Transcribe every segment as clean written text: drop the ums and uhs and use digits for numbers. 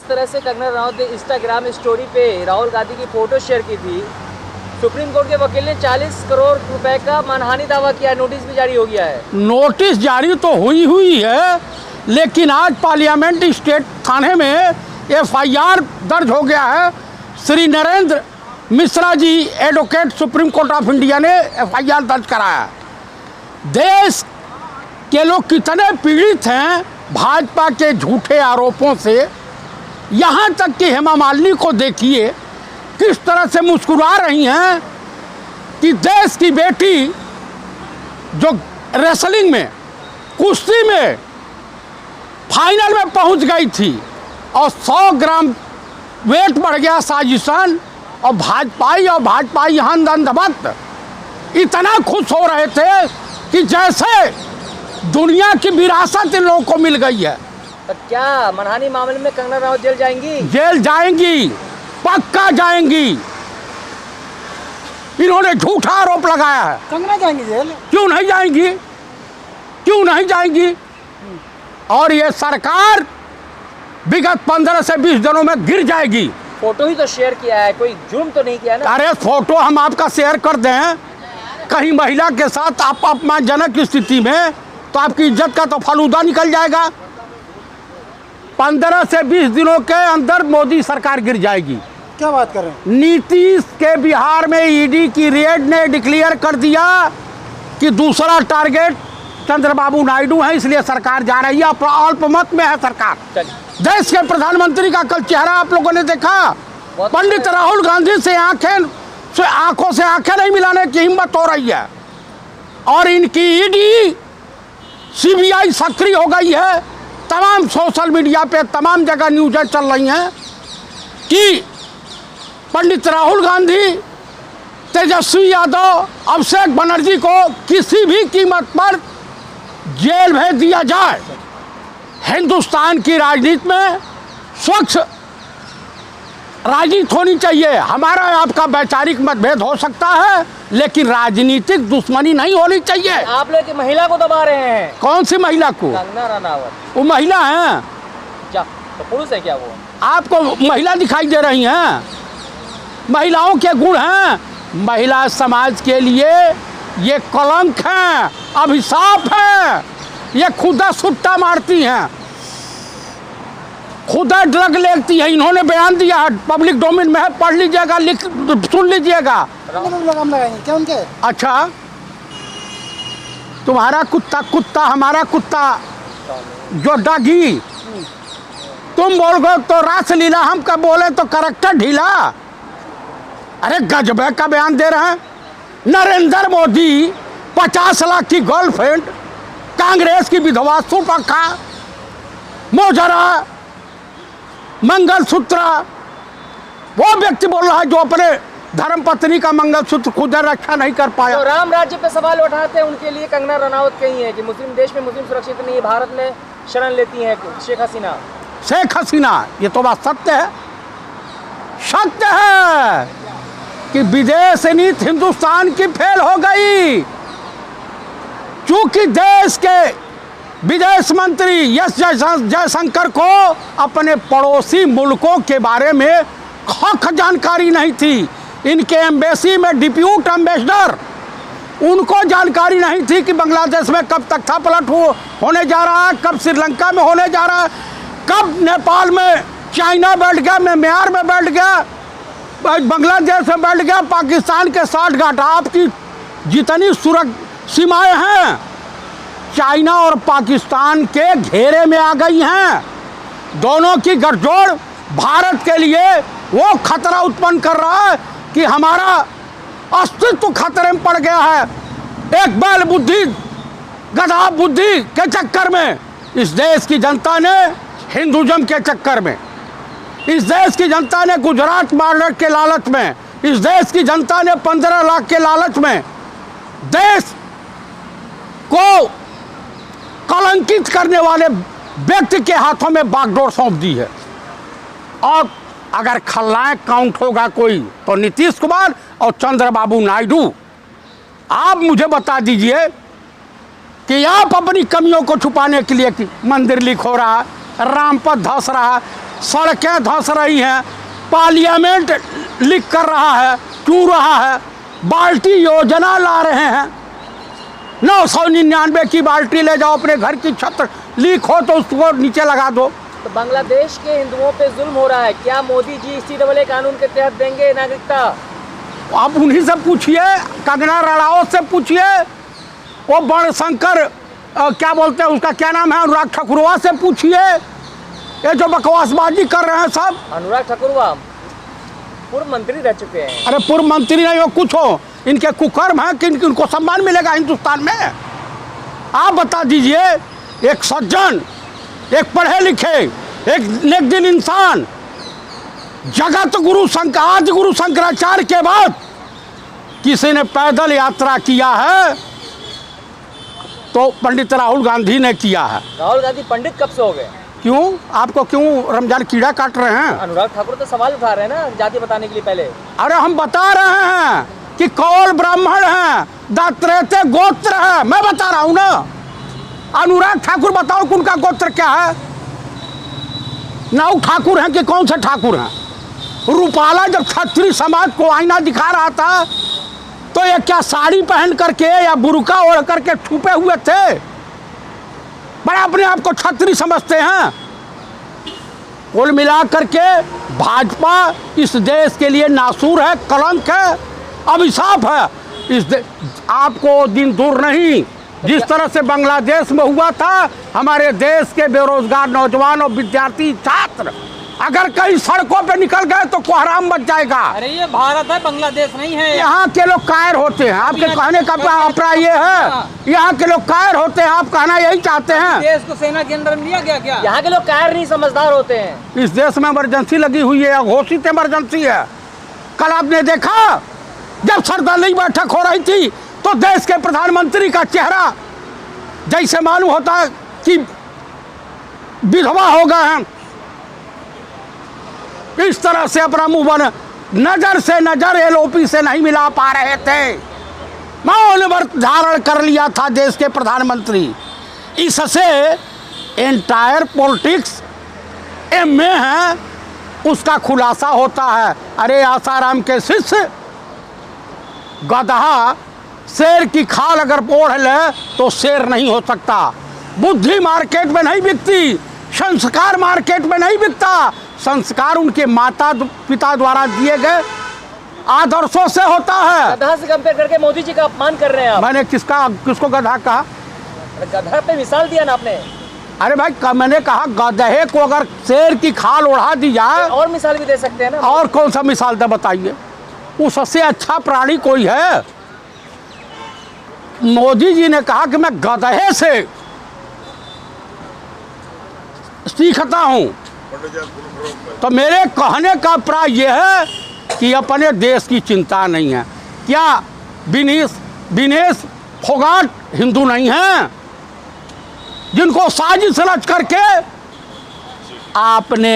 तरह से कंगना रनावत ने इंस्टाग्राम स्टोरी पे राहुल गांधी की फोटो शेयर की थी। सुप्रीम कोर्ट के वकील ने 40 करोड़ रुपए का मानहानि दावा किया, नोटिस भी जारी हो गया है। नोटिस जारी तो हुई है, लेकिन आज पार्लियामेंट स्टेट थाने में FIR दर्ज हो गया है। Shri Narendra Mishra ji advocate Supreme Court of India ने FIR दर्ज कराया। देश के लोग कितने पीड़ित हैं भाजपा के झूठे आरोपों से। यहाँ तक कि हेमा मालिनी को देखिए किस तरह से मुस्कुरा रही हैं कि देश की बेटी जो रेसलिंग में, कुश्ती में फाइनल में पहुंच गई थी और 100 ग्राम वेट बढ़ गया साजिशन, और भाजपाई यहाँ अंधभक्त इतना खुश हो रहे थे कि जैसे दुनिया की विरासत इन लोगों को मिल गई है। तो क्या मानहानि मामले में कंगना रनावत जेल जाएंगी? जेल जाएंगी, पक्का जाएंगी। इन्होंने झूठा आरोप लगाया है। कंगना जाएंगी जेल? क्यों नहीं जाएंगी, क्यों नहीं जाएंगी? और ये सरकार विगत 15 से 20 दिनों में गिर जाएगी। फोटो ही तो शेयर किया है, कोई जुर्म तो नहीं किया ना। अरे फोटो हम आपका शेयर कर दें, कहीं महिला के साथ आप अपमानजनक स्थिति में, तो आपकी इज्जत का तो फालूदा निकल जाएगा। 15 से 20 दिनों के अंदर मोदी सरकार गिर जाएगी। क्या बात कर रहे हैं? नीतीश के बिहार में ED की रेड ने डिक्लेयर कर दिया कि दूसरा टारगेट चंद्रबाबू नायडू है, इसलिए सरकार जा रही है। अल्पमत में है सरकार। देश के प्रधानमंत्री का कल चेहरा आप लोगों ने देखा। पंडित राहुल गांधी से आंखों से आंखें नहीं मिलाने की हिम्मत हो रही है, और इनकी ED CBI सक्रिय हो गई है। तमाम सोशल मीडिया पे तमाम जगह न्यूज़ें चल रही हैं कि पंडित राहुल गांधी, तेजस्वी यादव, अभिषेक बनर्जी को किसी भी कीमत पर जेल भेज दिया जाए। हिंदुस्तान की राजनीति में स्वच्छ राजनीति होनी चाहिए। हमारा आपका वैचारिक मतभेद हो सकता है, लेकिन राजनीतिक दुश्मनी नहीं होनी चाहिए। आप लोग महिला को दबा रहे हैं। कौन सी महिला को? कंगना रनावत। वो महिला हैं क्या? तो पुरुष है क्या वो? आपको महिला दिखाई दे रही हैं? महिलाओं के गुण हैं। महिला समाज के लिए ये कलंक है, अभिशाप है। ये खुदा सुट्टा मारती हैं, खुदा ड्रग लेती है। इन्होंने बयान दिया है, पब्लिक डोमेन में है, पढ़ लीजिएगा, सुन लीजिएगा। लगाम लगाएंगे क्या उनके? अच्छा, तुम्हारा कुत्ता हमारा कुत्ता जो डगी, तुम बोल गो तो रासलीला, हम कब बोले तो करैक्टर ढीला। अरे गजबे का बयान दे रहे हैं। नरेंद्र मोदी 50 लाख की गर्लफ्रेंड, कांग्रेस की विधवा, सुपखा, मोजरा, मंगलसूत्र, वो व्यक्ति बोल रहा है जो अपने धर्मपत्नी का मंगलसूत्र खुद रक्षा नहीं कर पाया। तो राम राज्य पे सवाल उठाते हैं, उनके लिए कंगना रनावत कही है कि मुस्लिम देश में मुस्लिम सुरक्षित नहीं है, भारत में शरण लेती हैं शेख हसीना। ये तो बात सत्य है। सत्य है कि विदेश नीति हिंदुस्तान की फेल हो गई। चूंकि देश के विदेश मंत्री एस जयशंकर को अपने पड़ोसी मुल्कों के बारे में हक जानकारी नहीं थी। इनके एम्बेसी में डिप्यूट एम्बेसडर, उनको जानकारी नहीं थी कि बांग्लादेश में कब तख्ता पलट होने जा रहा है, कब श्रीलंका में होने जा रहा है, कब नेपाल में चाइना बैठ गया, म्यांमार में बैठ गया, बांग्लादेश में बैठ गया, पाकिस्तान के 60 घाट। आपकी जितनी सीमाएं हैं चाइना और पाकिस्तान के घेरे में आ गई हैं। दोनों की गठजोड़ भारत के लिए वो खतरा उत्पन्न कर रहा है कि हमारा अस्तित्व खतरे में पड़ गया है। एक बैल बुद्धि, गधा बुद्धि के चक्कर में इस देश की जनता ने, हिंदुज़म के चक्कर में इस देश की जनता ने, गुजरात बॉर्डर के लालच में इस देश की जनता ने, 15 लाख के लालच में देश को कलंकित करने वाले व्यक्ति के हाथों में बागडोर सौंप दी है। और अगर खलनायक काउंट होगा कोई तो नीतीश कुमार और चंद्रबाबू नायडू। आप मुझे बता दीजिए कि आप अपनी कमियों को छुपाने के लिए कि मंदिर लीक हो रहा, राम पथ धस रहा, सड़कें धंस रही हैं, पार्लियामेंट लीक कर रहा है, क्यों रहा है? बाल्टी योजना ला रहे हैं, 999 की बाल्टी ले जाओ, अपने घर की छत लीक हो तो उसको नीचे लगा दो। तो बांग्लादेश के हिंदुओं पे जुल्म हो रहा है, क्या मोदी जी CAA कानून के तहत देंगे नागरिकता? आप उन्हीं से पूछिए, कंगना रणावत से पूछिए, वो बड़शंकर क्या बोलते हैं उसका क्या नाम है, अनुराग ठाकुरवा से पूछिए, ये जो बकवासबाजी कर रहे हैं सब। अनुराग ठाकुरवा पूर्व मंत्री रह चुके हैं। अरे पूर्व मंत्री नहीं हो कुछ हो, इनके कुकर्म हैं कि इनको सम्मान मिलेगा हिंदुस्तान में? आप बता दीजिए, एक सज्जन, एक पढ़े लिखे, एक नेकदिल इंसान, जगत गुरु आदि गुरु शंकराचार्य के बाद किसी ने पैदल यात्रा किया है तो पंडित राहुल गांधी ने किया है। राहुल गांधी पंडित कब से हो गए? क्यों? आपको क्यों रमजान कीड़ा काट रहे हैं? अनुराग ठाकुर तो सवाल उठा रहे हैं ना जाति बताने के लिए पहले। अरे हम बता रहे हैं कि कौल ब्राह्मण हैं, दात्रेते गोत्र है, मैं बता रहा हूं ना। अनुराग ठाकुर बताओ कि उनका गोत्र क्या है? नाउ ठाकुर हैं कि कौन से ठाकुर हैं? रूपाला जब क्षत्रिय समाज को आईना दिखा रहा था तो ये क्या साड़ी पहन करके या बुर्का ओढ़ करके छुपे हुए थे? बड़ा अपने आप को क्षत्रिय समझते हैं। कुल मिला करके भाजपा इस देश के लिए नासूर है, कलंक है, अभिशाप है। आपको दिन दूर नहीं, जिस तरह से बांग्लादेश में हुआ था, हमारे देश के बेरोजगार नौजवान और विद्यार्थी छात्र अगर कहीं सड़कों पे निकल गए तो कोहराम बच जाएगा। अरे ये भारत है, बांग्लादेश नहीं है। यहाँ के लोग कायर होते हैं, आपके कहने का अभिप्राय ये है? यहाँ के लोग कायर होते हैं, आप कहना यही चाहते हैं? देश को सेना के अंदर लिया गया क्या? यहाँ के लोग कायर नहीं, समझदार होते हैं। इस देश में इमरजेंसी लगी हुई है, घोषित इमरजेंसी है। कल आपने देखा जब सर्वदलीय बैठक हो रही थी तो देश के प्रधानमंत्री का चेहरा जैसे मालूम होता कि विधवा हो गए हैं, इस तरह से अपना मुंह बन, नजर से नजर LOP से नहीं मिला पा रहे थे। मौन व्रत धारण कर लिया था देश के प्रधानमंत्री। इससे एंटायर पॉलिटिक्स MA है उसका खुलासा होता है। अरे आसाराम के शिष्य, गधा शेर की खाल अगर ओढ़ ले तो शेर नहीं हो सकता। बुद्धि मार्केट में नहीं बिकती, संस्कार मार्केट में नहीं बिकता। संस्कार उनके माता पिता द्वारा दिए गए आदर्शों से होता है। गधा से कंपेयर करके मोदी जी का अपमान कर रहे हैं आप। मैंने किसको गधा कहा? गधा पे मिसाल दिया ना आपने। अरे भाई मैंने कहा गधे को अगर शेर की खाल ओढ़ा दी जाए, और मिसाल भी दे सकते हैं ना। और कौन सा मिसाल दे बताइए? उससे अच्छा प्राणी कोई है? मोदी जी ने कहा कि मैं गधे से सीखता हूं, तो मेरे कहने का अभिप्राय यह है कि अपने देश की चिंता नहीं है। क्या विनेश फोगाट हिंदू नहीं हैं जिनको साजिश रच करके आपने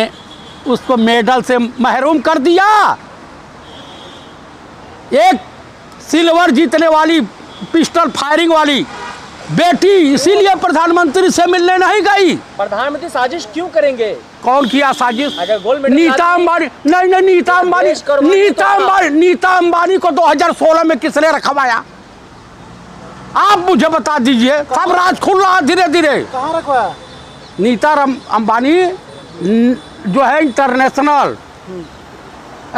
उसको मेडल से महरूम कर दिया? एक सिल्वर जीतने वाली, पिस्टल फायरिंग वाली बेटी इसीलिए प्रधानमंत्री से मिलने नहीं गई। प्रधानमंत्री साजिश क्यों करेंगे? कौन किया साजिश? अगर गोल्ड मेडल नीता अंबानी नहीं, नीता अंबानी को 2016 में किसने रखवाया? आप मुझे बता दीजिए। सब राज खुल रहा धीरे धीरे। कहाँ रखवाया? नीता अंबानी जो है इंटरनेशनल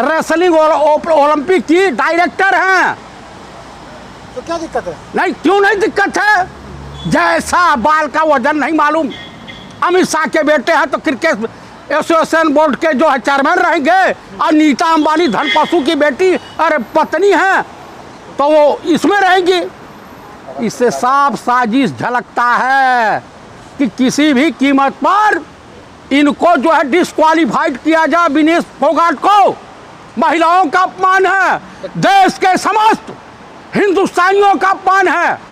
रेसलिंग ओलंपिक की डायरेक्टर हैं। तो क्या दिक्कत है? नहीं, क्यों नहीं दिक्कत है? जैसा बाल का वजन नहीं मालूम। अमित शाह के बेटे हैं तो क्रिकेट एसोसिएशन बोर्ड के जो है चेयरमैन रहेंगे, और नीता अंबानी धनपशु की बेटी अरे पत्नी है तो वो इसमें रहेंगी। इससे साफ साजिश झलकता है कि किसी भी कीमत पर इनको जो है डिस्क्वालीफाइड किया जाए। विनेश फोगाट को महिलाओं का अपमान है, देश के समस्त हिंदुस्तानियों का अपमान है।